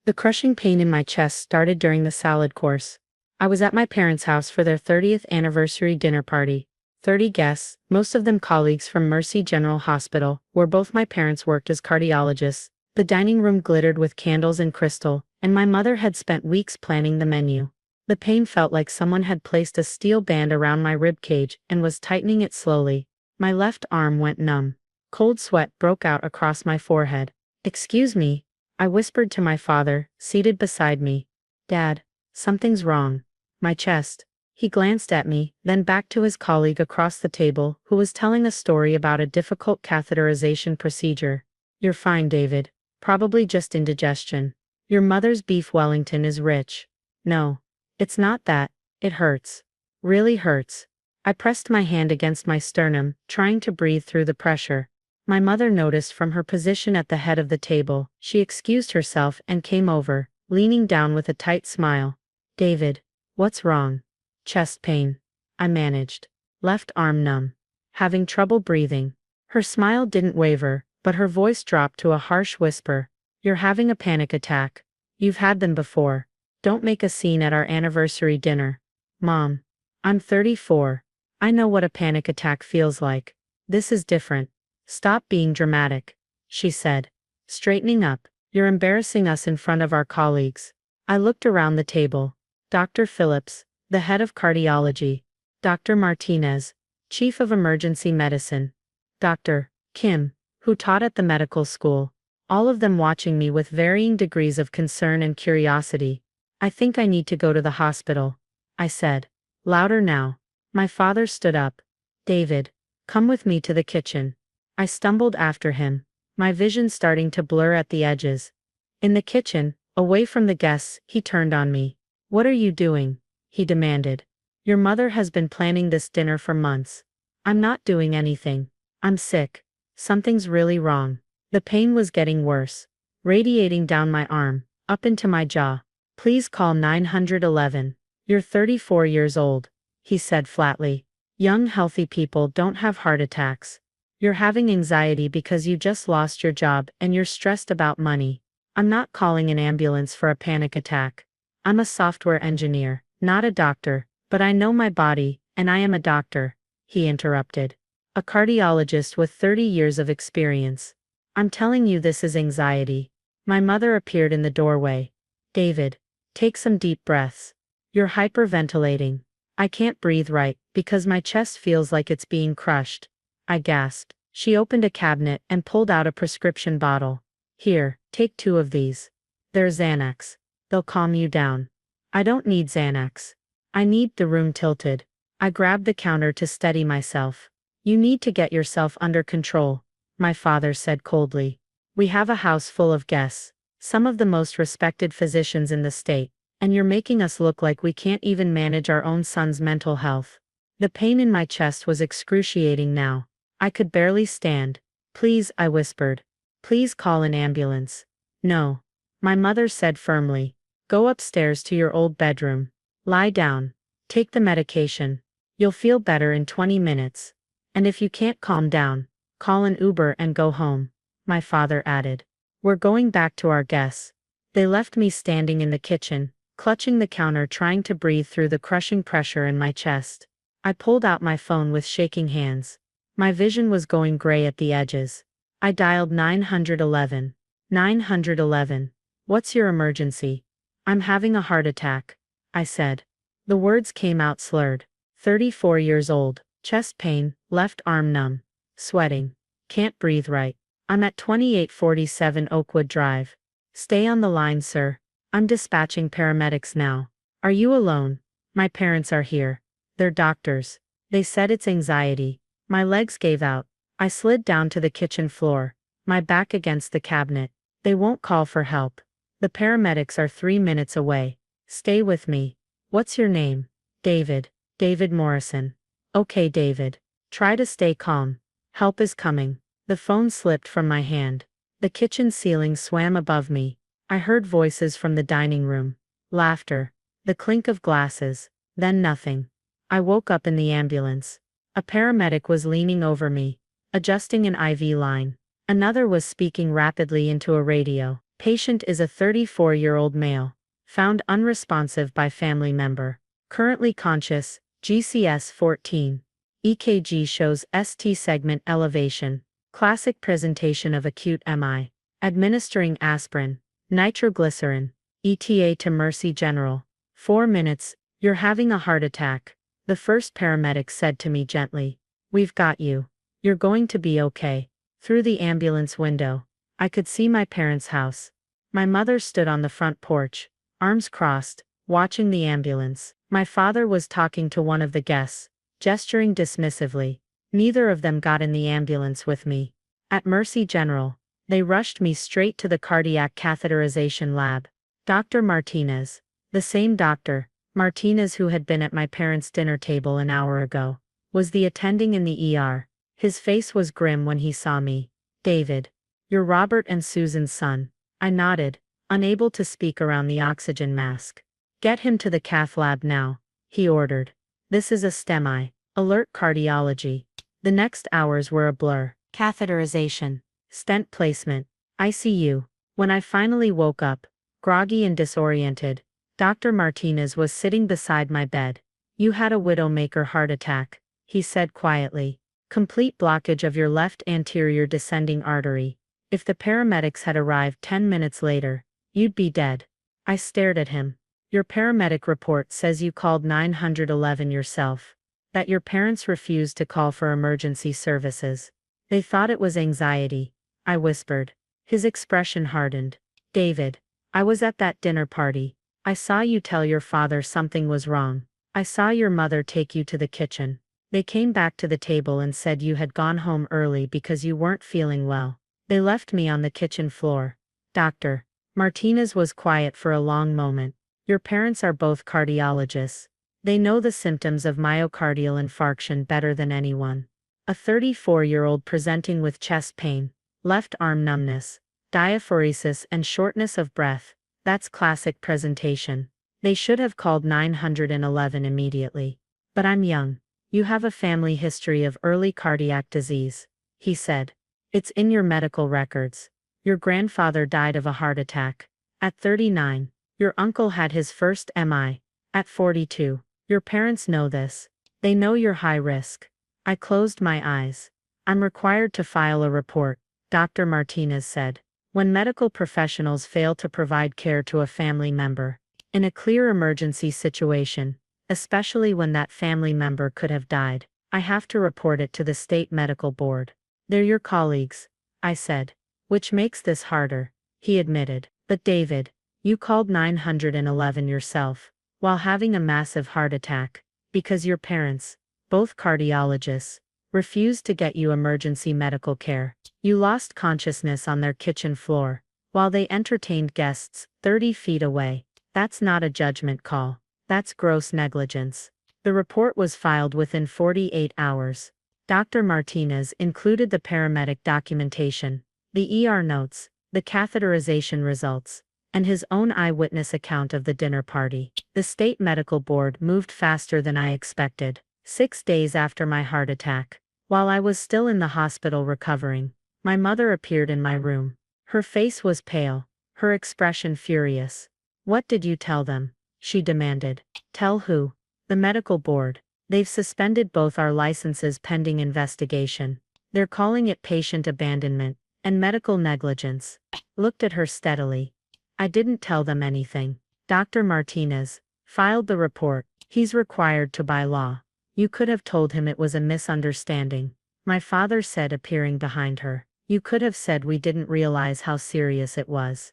The crushing pain in my chest started during the salad course. I was at my parents' house for their 30th anniversary dinner party. 30 guests, most of them colleagues from Mercy General Hospital, where both my parents worked as cardiologists. The dining room glittered with candles and crystal, and my mother had spent weeks planning the menu. The pain felt like someone had placed a steel band around my rib cage and was tightening it slowly. My left arm went numb. Cold sweat broke out across my forehead. "Excuse me," I whispered to my father, seated beside me. "Dad, something's wrong." My chest. He glanced at me, then back to his colleague across the table, who was telling a story about a difficult catheterization procedure. "You're fine, David. Probably just indigestion. Your mother's beef Wellington is rich." "No. It's not that. It hurts. Really hurts." I pressed my hand against my sternum, trying to breathe through the pressure. My mother noticed from her position at the head of the table. She excused herself and came over, leaning down with a tight smile. "David, what's wrong?" "Chest pain," I managed. "Left arm numb. Having trouble breathing." Her smile didn't waver, but her voice dropped to a harsh whisper. "You're having a panic attack. You've had them before. Don't make a scene at our anniversary dinner." "Mom, I'm 34. I know what a panic attack feels like. This is different." "Stop being dramatic," she said, straightening up. "You're embarrassing us in front of our colleagues." I looked around the table. Dr. Phillips, the head of cardiology. Dr. Martinez, chief of emergency medicine. Dr. Kim, who taught at the medical school. All of them watching me with varying degrees of concern and curiosity. "I think I need to go to the hospital," I said. Louder now. My father stood up. "David, come with me to the kitchen." I stumbled after him, my vision starting to blur at the edges. In the kitchen, away from the guests, he turned on me. "What are you doing?" he demanded. "Your mother has been planning this dinner for months." "I'm not doing anything. I'm sick. Something's really wrong." The pain was getting worse, radiating down my arm, up into my jaw. "Please call 911. You're 34 years old," he said flatly. "Young healthy people don't have heart attacks. You're having anxiety because you just lost your job and you're stressed about money." "I'm not calling an ambulance for a panic attack. I'm a software engineer, not a doctor, but I know my body, and I am a doctor," he interrupted. "A cardiologist with 30 years of experience. I'm telling you this is anxiety." My mother appeared in the doorway. "David, take some deep breaths. You're hyperventilating." "I can't breathe right, because my chest feels like it's being crushed," I gasped. She opened a cabinet and pulled out a prescription bottle. "Here, take 2 of these. They're Xanax. They'll calm you down." "I don't need Xanax. I need." The room tilted. I grabbed the counter to steady myself. "You need to get yourself under control," my father said coldly. "We have a house full of guests, some of the most respected physicians in the state, and you're making us look like we can't even manage our own son's mental health." The pain in my chest was excruciating now. I could barely stand. "Please," I whispered. "Please call an ambulance." "No," my mother said firmly. "Go upstairs to your old bedroom. Lie down. Take the medication. You'll feel better in 20 minutes. And if you can't calm down, call an Uber and go home," my father added. "We're going back to our guests." They left me standing in the kitchen, clutching the counter, trying to breathe through the crushing pressure in my chest. I pulled out my phone with shaking hands. My vision was going gray at the edges. I dialed 911. 911. "What's your emergency?" "I'm having a heart attack," I said. The words came out slurred. 34 years old, chest pain, left arm numb, sweating, can't breathe right. "I'm at 2847 Oakwood Drive." "Stay on the line, sir. I'm dispatching paramedics now." "Are you alone?" "My parents are here. They're doctors. They said it's anxiety." My legs gave out. I slid down to the kitchen floor, my back against the cabinet. "They won't call for help. The paramedics are 3 minutes away. Stay with me." "What's your name?" "David. David Morrison." "Okay, David. Try to stay calm. Help is coming." The phone slipped from my hand. The kitchen ceiling swam above me. I heard voices from the dining room. Laughter. The clink of glasses. Then nothing. I woke up in the ambulance. A paramedic was leaning over me, adjusting an IV line. Another was speaking rapidly into a radio. Patient is a 34-year-old male. Found unresponsive by family member. Currently conscious, GCS 14. EKG shows ST segment elevation. Classic presentation of acute MI. Administering aspirin, nitroglycerin, ETA to Mercy General. 4 minutes, you're having a heart attack. The first paramedic said to me gently. We've got you. You're going to be okay. Through the ambulance window, I could see my parents' house. My mother stood on the front porch, arms crossed, watching the ambulance. My father was talking to one of the guests, gesturing dismissively. Neither of them got in the ambulance with me. At Mercy General, they rushed me straight to the cardiac catheterization lab. Dr. Martinez, the same Dr. Martinez who had been at my parents' dinner table an hour ago, was the attending in the ER. His face was grim when he saw me. David, you're Robert and Susan's son. I nodded, unable to speak around the oxygen mask. Get him to the cath lab now, he ordered. This is a STEMI. Alert cardiology. The next hours were a blur. Catheterization, stent placement, ICU. When I finally woke up, groggy and disoriented, Dr. Martinez was sitting beside my bed. You had a widowmaker heart attack, he said quietly. Complete blockage of your left anterior descending artery. If the paramedics had arrived 10 minutes later, you'd be dead. I stared at him. Your paramedic report says you called 911 yourself. That your parents refused to call for emergency services. They thought it was anxiety, I whispered. His expression hardened. David, I was at that dinner party. I saw you tell your father something was wrong. I saw your mother take you to the kitchen. They came back to the table and said you had gone home early because you weren't feeling well. They left me on the kitchen floor. Dr. Martinez was quiet for a long moment. Your parents are both cardiologists. They know the symptoms of myocardial infarction better than anyone. A 34-year-old presenting with chest pain, left arm numbness, diaphoresis and shortness of breath. That's classic presentation. They should have called 911 immediately. But I'm young. You have a family history of early cardiac disease, he said. It's in your medical records. Your grandfather died of a heart attack. At 39. Your uncle had his first MI. At 42. Your parents know this. They know you're high risk. I closed my eyes. I'm required to file a report, Dr. Martinez said. When medical professionals fail to provide care to a family member, in a clear emergency situation, especially when that family member could have died, I have to report it to the state medical board. They're your colleagues, I said. Which makes this harder, he admitted. But David, you called 911 yourself, while having a massive heart attack, because your parents, both cardiologists, refused to get you emergency medical care. You lost consciousness on their kitchen floor, while they entertained guests 30 feet away. That's not a judgment call. That's gross negligence. The report was filed within 48 hours. Dr. Martinez included the paramedic documentation, the ER notes, the catheterization results, and his own eyewitness account of the dinner party. The state medical board moved faster than I expected. 6 days after my heart attack, while I was still in the hospital recovering, my mother appeared in my room. Her face was pale, her expression furious. What did you tell them? She demanded. Tell who? The medical board. They've suspended both our licenses pending investigation. They're calling it patient abandonment and medical negligence. Looked at her steadily. I didn't tell them anything. Dr. Martinez filed the report. He's required to by law. You could have told him it was a misunderstanding, my father said, appearing behind her. You could have said we didn't realize how serious it was.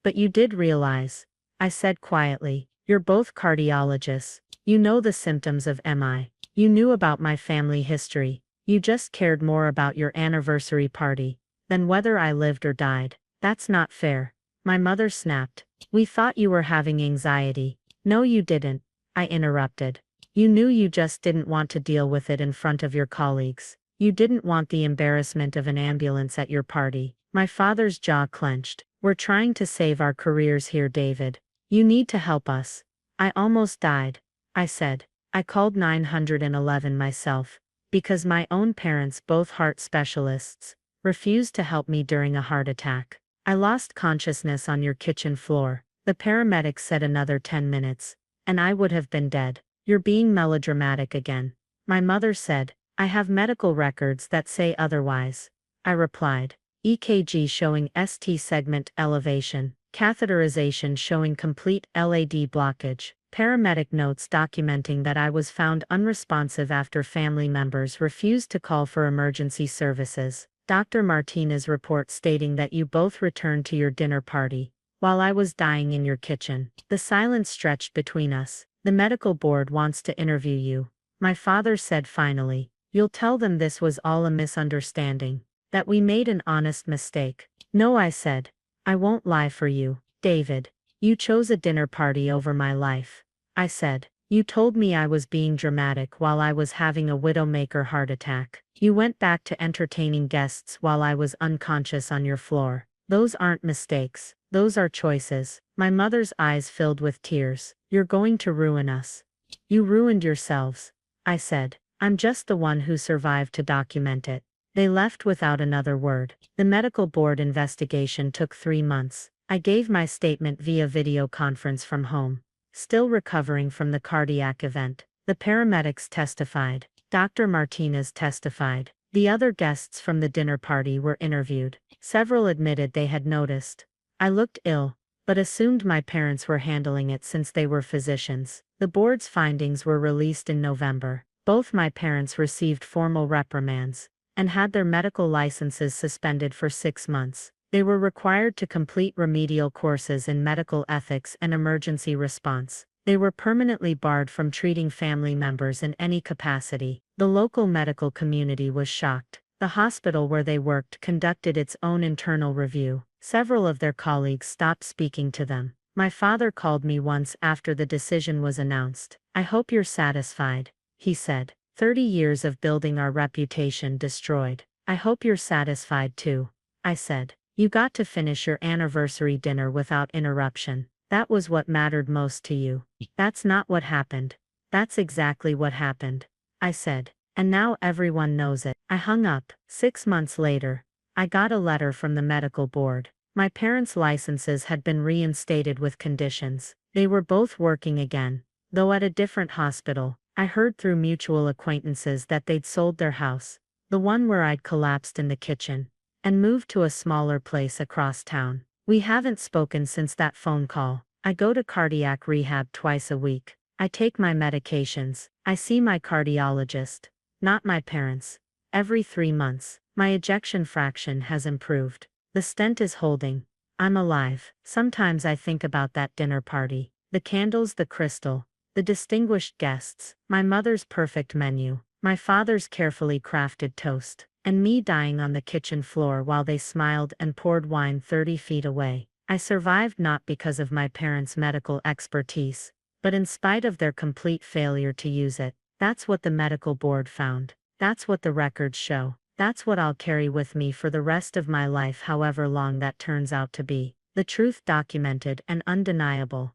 But you did realize, I said quietly. You're both cardiologists. You know the symptoms of MI. You knew about my family history. You just cared more about your anniversary party than whether I lived or died. That's not fair. My mother snapped. We thought you were having anxiety. No, you didn't, I interrupted. You knew you just didn't want to deal with it in front of your colleagues. You didn't want the embarrassment of an ambulance at your party. My father's jaw clenched. We're trying to save our careers here, David. You need to help us. I almost died, I said. I called 911 myself, because my own parents, both heart specialists, refused to help me during a heart attack. I lost consciousness on your kitchen floor. The paramedics said another 10 minutes, and I would have been dead. You're being melodramatic again. My mother said, I have medical records that say otherwise. I replied, EKG showing ST segment elevation, catheterization showing complete LAD blockage, paramedic notes documenting that I was found unresponsive after family members refused to call for emergency services. Dr. Martinez report stating that you both returned to your dinner party, while I was dying in your kitchen. The silence stretched between us. The medical board wants to interview you. My father said finally, you'll tell them this was all a misunderstanding, that we made an honest mistake. No, I said. I won't lie for you, David. You chose a dinner party over my life. I said. You told me I was being dramatic while I was having a widowmaker heart attack. You went back to entertaining guests while I was unconscious on your floor. Those aren't mistakes. Those are choices. My mother's eyes filled with tears. You're going to ruin us. You ruined yourselves. I said. I'm just the one who survived to document it. They left without another word. The medical board investigation took 3 months. I gave my statement via video conference from home. Still recovering from the cardiac event. The paramedics testified. Dr. Martinez testified. The other guests from the dinner party were interviewed. Several admitted they had noticed. I looked ill, but assumed my parents were handling it since they were physicians. The board's findings were released in November. Both my parents received formal reprimands and had their medical licenses suspended for 6 months. They were required to complete remedial courses in medical ethics and emergency response. They were permanently barred from treating family members in any capacity. The local medical community was shocked. The hospital where they worked conducted its own internal review. Several of their colleagues stopped speaking to them. My father called me once after the decision was announced. I hope you're satisfied, he said. 30 years of building our reputation destroyed. I hope you're satisfied too, I said. You got to finish your anniversary dinner without interruption. That was what mattered most to you. That's not what happened. That's exactly what happened, I said. And now everyone knows it. I hung up. 6 months later, I got a letter from the medical board. My parents' licenses had been reinstated with conditions. They were both working again, though at a different hospital. I heard through mutual acquaintances that they'd sold their house, the one where I'd collapsed in the kitchen, and moved to a smaller place across town. We haven't spoken since that phone call. I go to cardiac rehab twice a week. I take my medications. I see my cardiologist, not my parents, every 3 months. My ejection fraction has improved. The stent is holding. I'm alive. Sometimes I think about that dinner party. The candles, the crystal, the distinguished guests, my mother's perfect menu, my father's carefully crafted toast, and me dying on the kitchen floor while they smiled and poured wine 30 feet away. I survived not because of my parents' medical expertise, but in spite of their complete failure to use it. That's what the medical board found. That's what the records show. That's what I'll carry with me for the rest of my life, however long that turns out to be. The truth documented and undeniable.